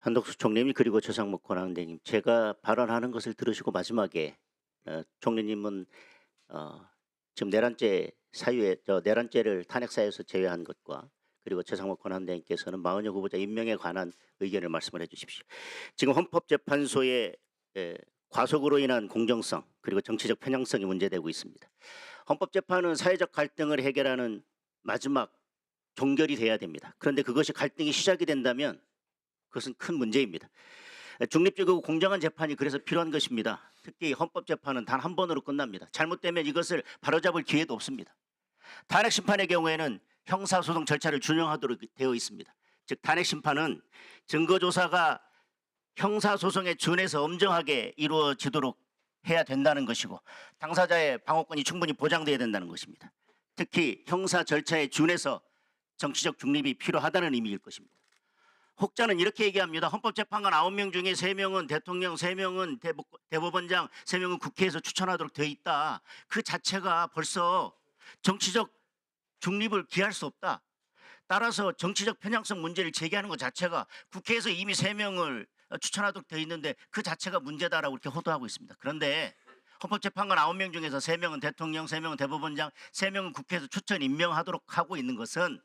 한덕수 총리님 그리고 최상목 권한대행님, 제가 발언하는 것을 들으시고 마지막에 총리님은 어, 지금 내란죄 사유에 내란죄를 탄핵 사유에서 제외한 것과 그리고 최상목 권한대행께서는 마은혁 후보자 임명에 관한 의견을 말씀을 해주십시오. 지금 헌법재판소의 과속으로 인한 공정성 그리고 정치적 편향성이 문제되고 있습니다. 헌법재판은 사회적 갈등을 해결하는 마지막 종결이 돼야 됩니다. 그런데 그것이 갈등이 시작이 된다면 그것은 큰 문제입니다. 중립적이고 공정한 재판이 그래서 필요한 것입니다. 특히 헌법재판은 단 한 번으로 끝납니다. 잘못되면 이것을 바로잡을 기회도 없습니다. 탄핵심판의 경우에는 형사소송 절차를 준용하도록 되어 있습니다. 즉 탄핵심판은 증거조사가 형사소송에 준해서 엄정하게 이루어지도록 해야 된다는 것이고 당사자의 방어권이 충분히 보장돼야 된다는 것입니다. 특히 형사 절차에 준해서 정치적 중립이 필요하다는 의미일 것입니다. 혹자는 이렇게 얘기합니다. 헌법재판관 9명 중에 3명은 대통령, 3명은 대법원장, 3명은 국회에서 추천하도록 되어 있다. 그 자체가 벌써 정치적 중립을 기할 수 없다. 따라서 정치적 편향성 문제를 제기하는 것 자체가 국회에서 이미 3명을 추천하도록 되어 있는데 그 자체가 문제다라고 이렇게 호도하고 있습니다. 그런데 헌법재판관 9명 중에서 3명은 대통령, 3명은 대법원장, 3명은 국회에서 추천 임명하도록 하고 있는 것은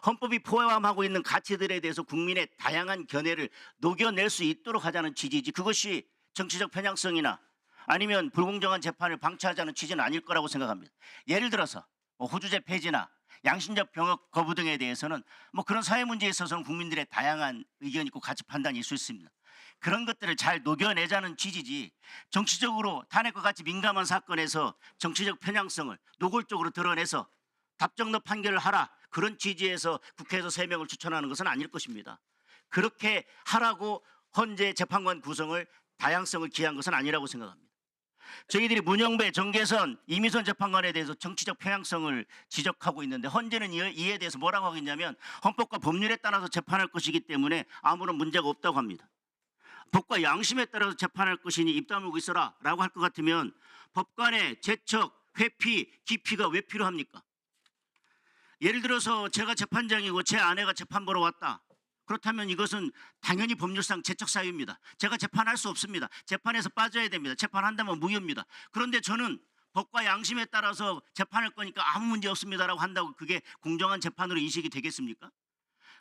헌법이 포함하고 있는 가치들에 대해서 국민의 다양한 견해를 녹여낼 수 있도록 하자는 취지이지 그것이 정치적 편향성이나 아니면 불공정한 재판을 방치하자는 취지는 아닐 거라고 생각합니다. 예를 들어서 호주제 폐지나 양심적 병역 거부 등에 대해서는 그런 사회 문제에 있어서는 국민들의 다양한 의견이 있고 가치 판단이 있을 수 있습니다. 그런 것들을 잘 녹여내자는 취지지 정치적으로 탄핵과 같이 민감한 사건에서 정치적 편향성을 노골적으로 드러내서 답정너 판결을 하라 그런 취지에서 국회에서 3명을 추천하는 것은 아닐 것입니다. 그렇게 하라고 헌재 재판관 구성을 다양성을 기한 것은 아니라고 생각합니다. 저희들이 문영배, 정계선, 이미선 재판관에 대해서 정치적 편향성을 지적하고 있는데 헌재는 이에 대해서 뭐라고 하고 있냐면 헌법과 법률에 따라서 재판할 것이기 때문에 아무런 문제가 없다고 합니다. 법과 양심에 따라서 재판할 것이니 입 다물고 있어라 라고 할 것 같으면 법관의 제척, 회피, 기피가 왜 필요합니까? 예를 들어서 제가 재판장이고 제 아내가 재판 보러 왔다. 그렇다면 이것은 당연히 법률상 제척 사유입니다. 제가 재판할 수 없습니다. 재판에서 빠져야 됩니다. 재판한다면 무효입니다. 그런데 저는 법과 양심에 따라서 재판할 거니까 아무 문제 없습니다라고 한다고 그게 공정한 재판으로 인식이 되겠습니까?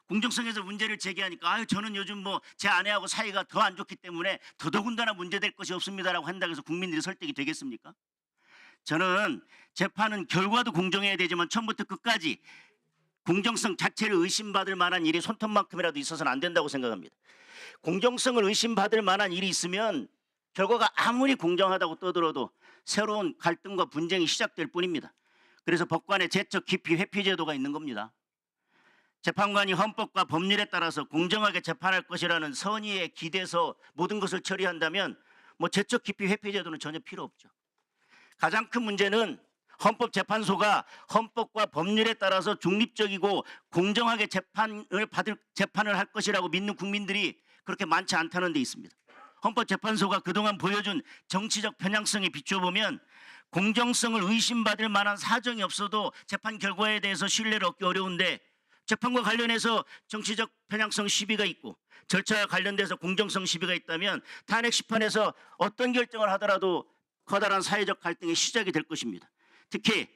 공정성에서 문제를 제기하니까 저는 요즘 제 아내하고 사이가 더 안 좋기 때문에 더더군다나 문제될 것이 없습니다라고 한다고 해서 국민들이 설득이 되겠습니까? 저는 재판은 결과도 공정해야 되지만 처음부터 끝까지 공정성 자체를 의심받을 만한 일이 손톱만큼이라도 있어서는 안 된다고 생각합니다. 공정성을 의심받을 만한 일이 있으면 결과가 아무리 공정하다고 떠들어도 새로운 갈등과 분쟁이 시작될 뿐입니다. 그래서 법관의 제척, 기피, 회피 제도가 있는 겁니다. 재판관이 헌법과 법률에 따라서 공정하게 재판할 것이라는 선의에 기대서 모든 것을 처리한다면 제척, 기피, 회피 제도는 전혀 필요 없죠. 가장 큰 문제는 헌법재판소가 헌법과 법률에 따라서 중립적이고 공정하게 재판을 할 것이라고 믿는 국민들이 그렇게 많지 않다는 데 있습니다. 헌법재판소가 그동안 보여준 정치적 편향성에 비춰보면 공정성을 의심받을 만한 사정이 없어도 재판 결과에 대해서 신뢰를 얻기 어려운데 재판과 관련해서 정치적 편향성 시비가 있고 절차와 관련돼서 공정성 시비가 있다면 탄핵 심판에서 어떤 결정을 하더라도 커다란 사회적 갈등의 시작이 될 것입니다. 특히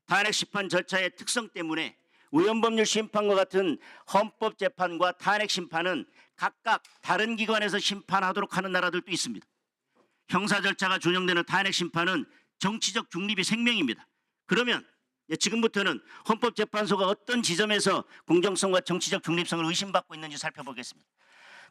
탄핵 심판 절차의 특성 때문에 위헌법률 심판과 같은 헌법재판과 탄핵 심판은 각각 다른 기관에서 심판하도록 하는 나라들도 있습니다. 형사 절차가 준용되는 탄핵 심판은 정치적 중립이 생명입니다. 그러면 지금부터는 헌법재판소가 어떤 지점에서 공정성과 정치적 중립성을 의심받고 있는지 살펴보겠습니다.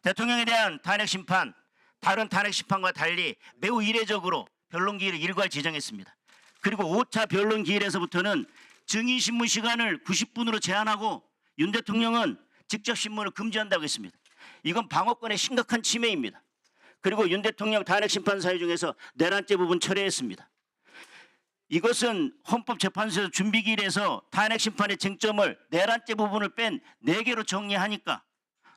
대통령에 대한 탄핵 심판, 다른 탄핵 심판과 달리 매우 이례적으로 변론기일을 일괄 지정했습니다. 그리고 5차 변론기일에서부터는 증인신문 시간을 90분으로 제한하고 윤 대통령은 직접 신문을 금지한다고 했습니다. 이건 방어권의 심각한 침해입니다. 그리고 윤 대통령 탄핵 심판 사유 중에서 내란죄 부분 철회했습니다. 이것은 헌법재판소에서 준비기일에서 탄핵 심판의 쟁점을 내란죄 부분을 뺀 4개로 정리하니까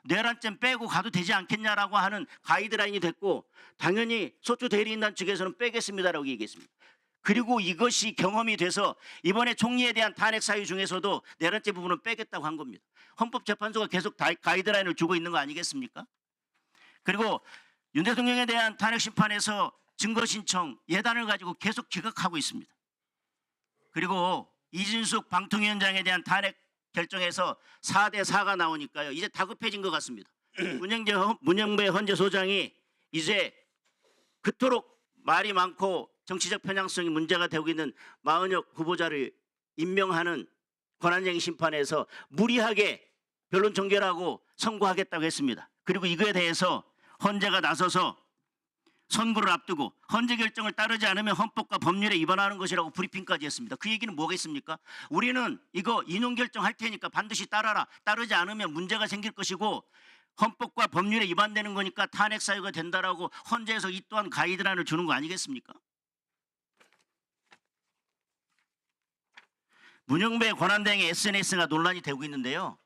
내란죄 빼고 가도 되지 않겠냐라고 하는 가이드라인이 됐고 당연히 소추 대리인단 측에서는 빼겠습니다라고 얘기했습니다. 그리고 이것이 경험이 돼서 이번에 총리에 대한 탄핵 사유 중에서도 내란죄 부분은 빼겠다고 한 겁니다. 헌법재판소가 계속 가이드라인을 주고 있는 거 아니겠습니까? 그리고 윤 대통령에 대한 탄핵 심판에서 증거 신청 예단을 가지고 계속 기각하고 있습니다. 그리고 이진숙 방통위원장에 대한 탄핵 결정에서 4대 4가 나오니까요. 이제 다급해진 것 같습니다. 문영배 헌재 소장이 이제 그토록 말이 많고 정치적 편향성이 문제가 되고 있는 마은혁 후보자를 임명하는 권한쟁의 심판에서 무리하게 변론 종결하고 선고하겠다고 했습니다. 그리고 이거에 대해서 헌재가 나서서 선고를 앞두고 헌재 결정을 따르지 않으면 헌법과 법률에 위반하는 것이라고 브리핑까지 했습니다. 그 얘기는 뭐겠습니까? 우리는 이거 인용 결정할 테니까 반드시 따라라. 따르지 않으면 문제가 생길 것이고 헌법과 법률에 위반되는 거니까 탄핵 사유가 된다라고 헌재에서 이 또한 가이드라인을 주는 거 아니겠습니까? 문영배 권한대행의 SNS가 논란이 되고 있는데요.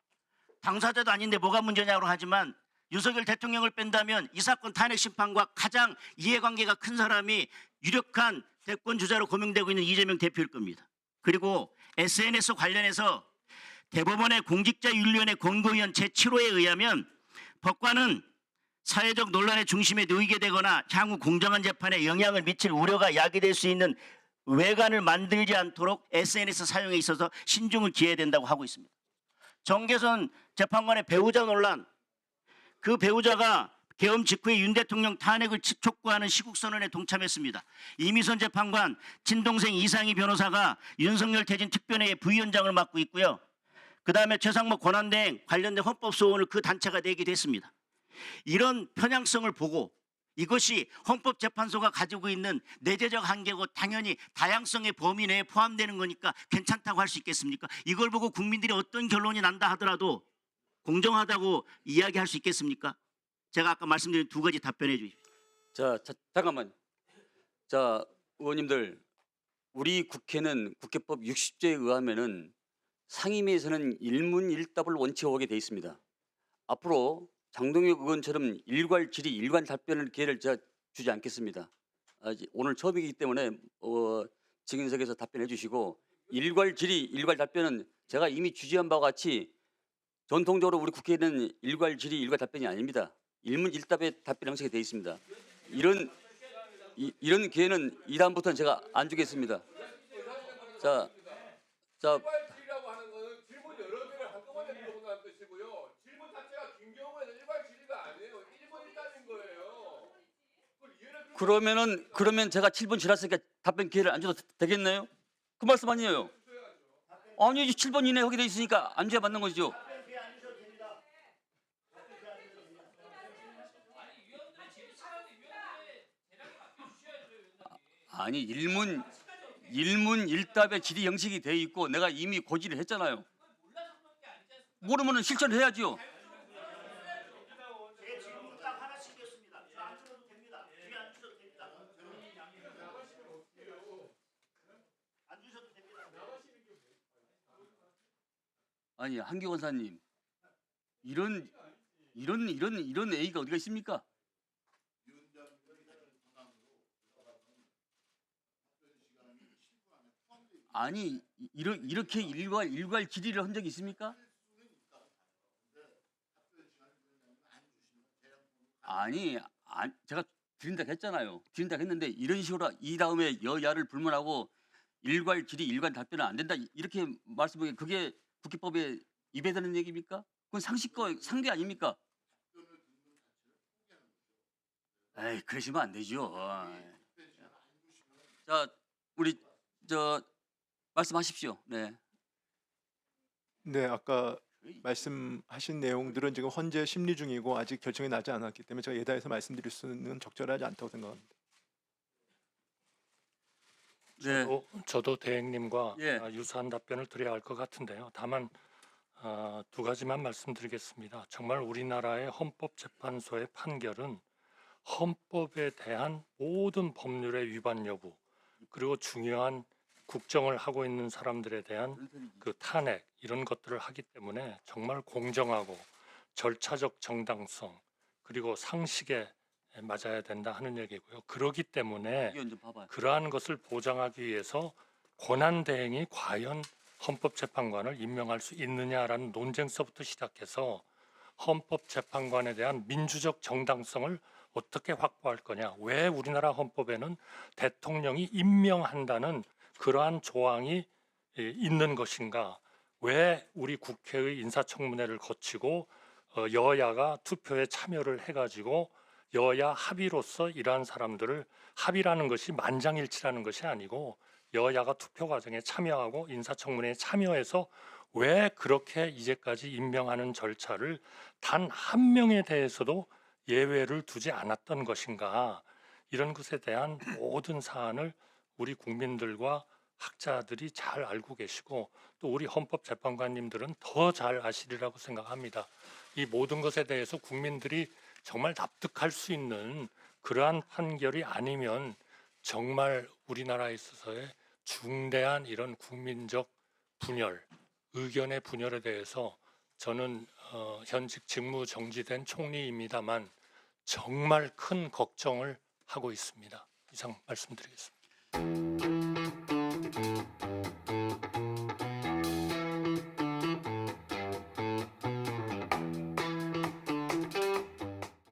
당사자도 아닌데 뭐가 문제냐고 하지만 윤석열 대통령을 뺀다면 이 사건 탄핵 심판과 가장 이해관계가 큰 사람이 유력한 대권 주자로 고명되고 있는 이재명 대표일 겁니다. 그리고 SNS 관련해서 대법원의 공직자윤리위원회 권고위원 제7호에 의하면 법관은 사회적 논란의 중심에 놓이게 되거나 향후 공정한 재판에 영향을 미칠 우려가 야기될 수 있는 외관을 만들지 않도록 SNS 사용에 있어서 신중을 기해야 된다고 하고 있습니다. 정계선 재판관의 배우자 논란, 그 배우자가 계엄 직후에 윤 대통령 탄핵을 촉구하는 시국선언에 동참했습니다. 이미선 재판관, 친동생 이상희 변호사가 윤석열 퇴진 특별회의 부위원장을 맡고 있고요. 그다음에 최상목 권한대행 관련된 헌법소원을 그 단체가 내기도 했습니다. 이런 편향성을 보고 이것이 헌법재판소가 가지고 있는 내재적 한계고 당연히 다양성의 범위 내에 포함되는 거니까 괜찮다고 할 수 있겠습니까? 이걸 보고 국민들이 어떤 결론이 난다 하더라도 공정하다고 이야기할 수 있겠습니까? 제가 아까 말씀드린 두 가지 답변해 주십시오. 잠깐만. 자, 의원님들, 우리 국회는 국회법 60조에 의하면은 상임위에서는 일문일답을 원칙하게 돼 있습니다. 앞으로 장동혁 의원처럼 일괄 질의, 일괄 답변을 기회를 제가 주지 않겠습니다. 오늘 처음이기 때문에 증인석에서 답변해 주시고 일괄 질의, 일괄 답변은 제가 이미 주지한 바와 같이 전통적으로 우리 국회는 일괄 질의, 일괄 답변이 아닙니다. 일문일답의 답변 형식이 되어 있습니다. 이런 기회는 이 다음부터는 제가 안 주겠습니다. 자. 일괄질의라고 하는 것은 질문 여러 개를 한꺼번에 물어본다는 뜻이고요. 질문 자체가 긴 경우에는 일괄질의가 아니에요. 1분 1답인 거예요. 그러면 제가 7분 지났으니까 답변 기회를 안 줘도 되겠나요? 그 말씀 아니에요? 아니 7분 이내 하게 돼 있으니까 안 줘야 맞는 거죠. 아니 일문일답의 질의 형식이 돼 있고 내가 이미 고지를 했잖아요. 모르면은 실천을 해야죠. 제 질문 딱 하나씩 이었습니다. 안 주셔도 됩니다. 뒤에 안 주셔도 됩니다. 안 주셔도 됩니다. 아니 한기 원사님 이런 A가 어디가 있습니까? 아니 이렇게 일괄 질의를 한 적이 있습니까? 아니 제가 드린다고 했잖아요. 드린다고 했는데 이런 식으로 이 다음에 여야를 불문하고 일괄 질의, 일괄 답변은 안 된다 이렇게 말씀하기 그게 국회법에 위배되는 얘기입니까? 그건 상식과 상대 아닙니까? 에이 그러시면 안 되죠. 자 우리 말씀하십시오. 네. 네, 아까 말씀하신 내용들은 지금 헌재 심리 중이고 아직 결정이 나지 않았기 때문에 제가 예단해서 말씀드릴 수는 적절하지 않다고 생각합니다. 네. 저도 대행님과 예. 유사한 답변을 드려야 할 것 같은데요. 다만 두 가지만 말씀드리겠습니다. 정말 우리나라의 헌법재판소의 판결은 헌법에 대한 모든 법률의 위반 여부 그리고 중요한 국정을 하고 있는 사람들에 대한 그 탄핵 이런 것들을 하기 때문에 정말 공정하고 절차적 정당성 그리고 상식에 맞아야 된다 하는 얘기고요. 그렇기 때문에 의원 좀 봐봐요. 그러한 것을 보장하기 위해서 권한대행이 과연 헌법재판관을 임명할 수 있느냐라는 논쟁서부터 시작해서 헌법재판관에 대한 민주적 정당성을 어떻게 확보할 거냐? 왜 우리나라 헌법에는 대통령이 임명한다는 그러한 조항이 있는 것인가? 왜 우리 국회의 인사청문회를 거치고 여야가 투표에 참여를 해가지고 여야 합의로서 이러한 사람들을, 합의라는 것이 만장일치라는 것이 아니고 여야가 투표 과정에 참여하고 인사청문회에 참여해서 왜 그렇게 이제까지 임명하는 절차를 단 한 명에 대해서도 예외를 두지 않았던 것인가? 이런 것에 대한 모든 사안을 우리 국민들과 학자들이 잘 알고 계시고 또 우리 헌법재판관님들은 더 잘 아시리라고 생각합니다. 이 모든 것에 대해서 국민들이 정말 납득할 수 있는 그러한 판결이 아니면 정말 우리나라에 있어서의 중대한 이런 국민적 분열, 의견의 분열에 대해서 저는 현직 직무 정지된 총리입니다만 정말 큰 걱정을 하고 있습니다. 이상 말씀드리겠습니다.